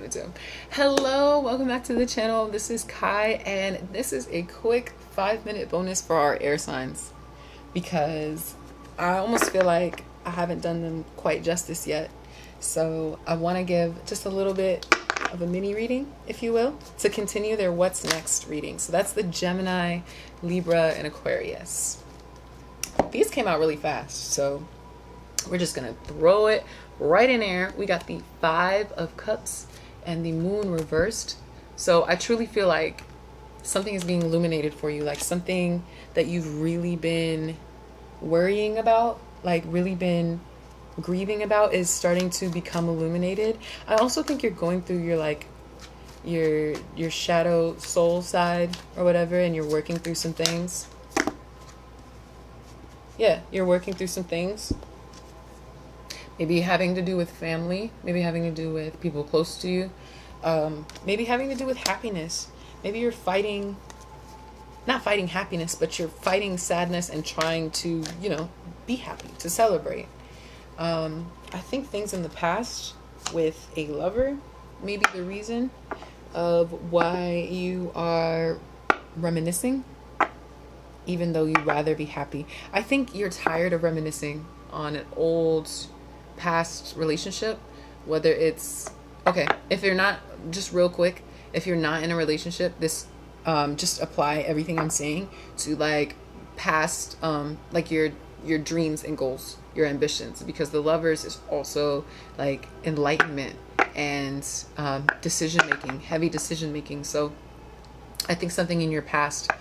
overdue. Hello, welcome back to the channel. This is Kai, and this is a quick 5-minute bonus for our air signs because I almost feel like I haven't done them quite justice yet. So I want to give just a little bit of a mini reading, if you will, to continue their what's next reading. So that's the Gemini, Libra, and Aquarius. These came out really fast, so we're just gonna throw it right in there. We got the 5 of Cups and the Moon reversed. So I truly feel like something is being illuminated for you, like something that you've really been worrying about, like really been grieving about, is starting to become illuminated. I also think you're going through your like your shadow soul side or whatever, and you're working through some things. Yeah, you're working through some things. Maybe having to do with family, maybe having to do with people close to you, maybe having to do with happiness. Maybe you're fighting, not fighting happiness, but you're fighting sadness and trying to, you know, be happy, to celebrate. I think things in the past with a lover may be the reason of why you are reminiscing, even though you'd rather be happy. I think you're tired of reminiscing on an old past relationship, whether it's okay, if you're not, just real quick, if you're not in a relationship, this just apply everything I'm saying to like past like your dreams and goals, your ambitions, because the Lovers is also like enlightenment and decision making, heavy decision making. So I think something in your past,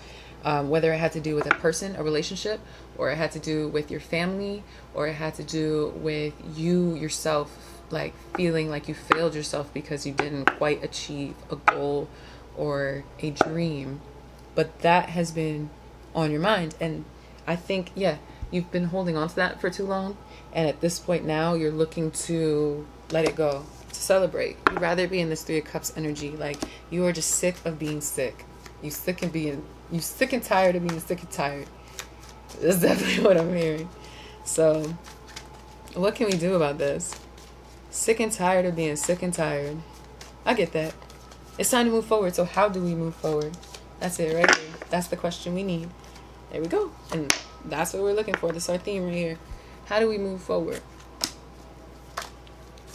whether it had to do with a person, a relationship, or it had to do with your family, or it had to do with you yourself, like feeling like you failed yourself because you didn't quite achieve a goal or a dream, but that has been on your mind. And I think, yeah, you've been holding on to that for too long, and at this point now you're looking to let it go, to celebrate. You'd rather be in this 3 of Cups energy, like you are just sick of being sick. You sick and tired of being sick and tired. That's definitely what I'm hearing. So what can we do about this? Sick and tired of being sick and tired. I get that. It's time to move forward. So how do we move forward? That's it right here. That's the question we need. There we go. And that's what we're looking for. This is our theme right here. How do we move forward?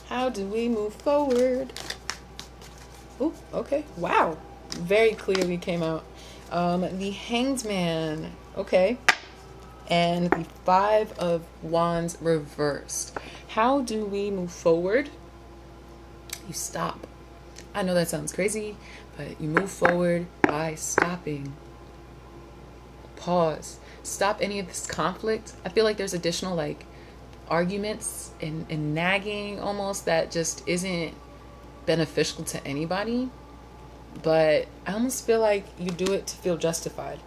How do we move forward? Oh, okay. Wow. Very clearly came out. The Hanged Man. Okay. And the 5 of Wands reversed. How do we move forward? You stop. I know that sounds crazy, but you move forward by stopping. Pause. Stop any of this conflict. I feel like there's additional like arguments and nagging almost that just isn't beneficial to anybody. But I almost feel like you do it to feel justified,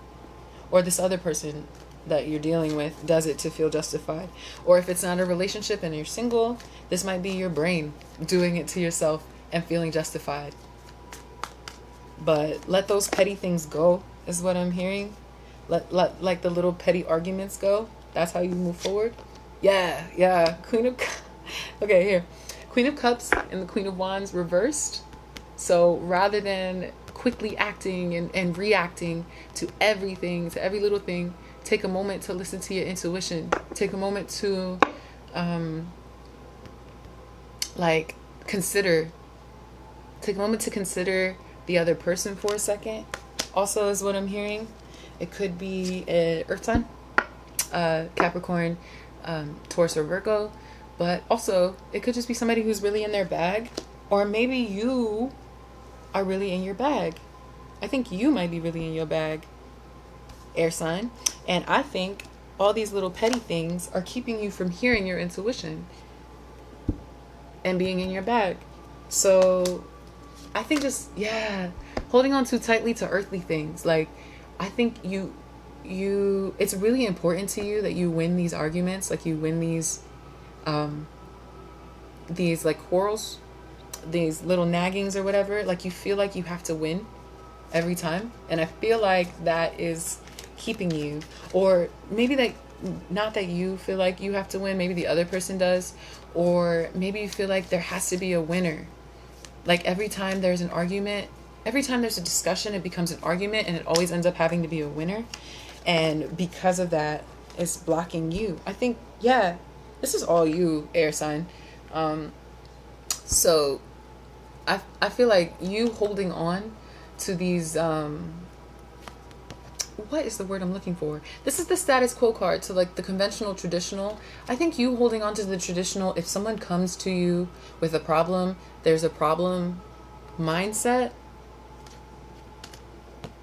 or this other person that you're dealing with does it to feel justified. Or if it's not a relationship and you're single, this might be your brain doing it to yourself and feeling justified. But let those petty things go is what I'm hearing. Let like the little petty arguments go. That's how you move forward. Yeah. Okay, here. Queen of Cups and the Queen of Wands reversed. So rather than quickly acting and reacting to everything, to every little thing, take a moment to listen to your intuition. Take a moment to like consider. Take a moment to consider the other person for a second. Also is what I'm hearing. It could be an Earth sign, Capricorn, Taurus or Virgo, but also it could just be somebody who's really in their bag, or maybe you are really in your bag. I think you might be really in your bag, air sign. And I think all these little petty things are keeping you from hearing your intuition and being in your bag. So I think just, holding on too tightly to earthly things. Like, I think it's really important to you that you win these arguments, like you win these like quarrels, these little naggings or whatever. Like you feel like you have to win every time. And I feel like that is keeping you, or maybe that, not that you feel like you have to win, maybe the other person does, or maybe you feel like there has to be a winner. Like every time there's an argument, every time there's a discussion, it becomes an argument, and it always ends up having to be a winner. And because of that, it's blocking you. I think, yeah, this is all you, air sign. So I feel like you holding on to these, what is the word I'm looking for? This is the status quo card, to like the conventional, traditional. I think you holding on to the traditional, if someone comes to you with a problem, there's a problem mindset,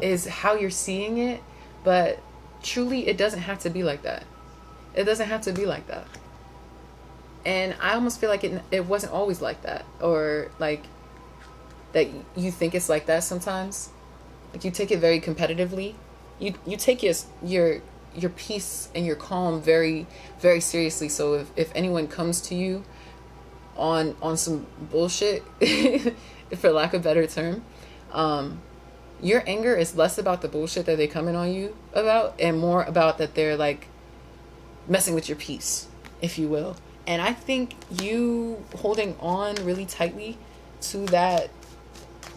is how you're seeing it. But truly, it doesn't have to be like that. It doesn't have to be like that. And I almost feel like it wasn't always like that. Or like that you think it's like that sometimes. Like you take it very competitively. You take your peace and your calm very, very seriously. So if anyone comes to you on some bullshit, for lack of a better term, your anger is less about the bullshit that they coming on you about, and more about that they're like messing with your peace, if you will. And I think you holding on really tightly to that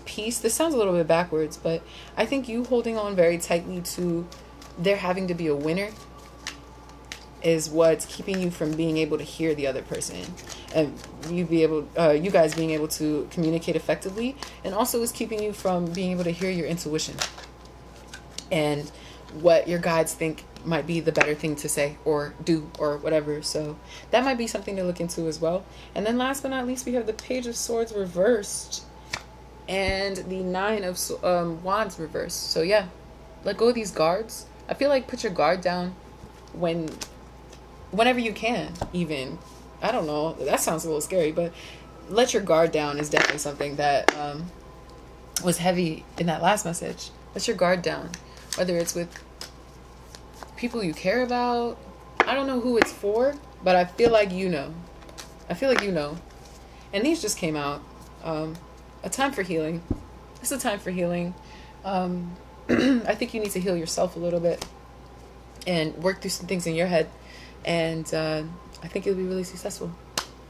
peace, this sounds a little bit backwards, but I think you holding on very tightly to there having to be a winner is what's keeping you from being able to hear the other person, and you guys being able to communicate effectively, and also is keeping you from being able to hear your intuition and what your guides think might be the better thing to say or do or whatever. So that might be something to look into as well. And then last but not least, we have the Page of Swords reversed and the Nine of Wands reversed. So yeah, let go of these guards. I feel like put your guard down whenever you can, even. I don't know, that sounds a little scary, but let your guard down is definitely something that was heavy in that last message. Let your guard down, whether it's with people you care about. I don't know who it's for, but I feel like you know. I feel like you know. And these just came out. A time for healing. It's a time for healing. I think you need to heal yourself a little bit and work through some things in your head. And I think you'll be really successful.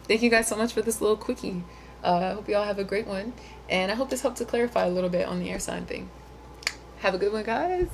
Thank you guys so much for this little quickie. I hope you all have a great one. And I hope this helped to clarify a little bit on the air sign thing. Have a good one, guys.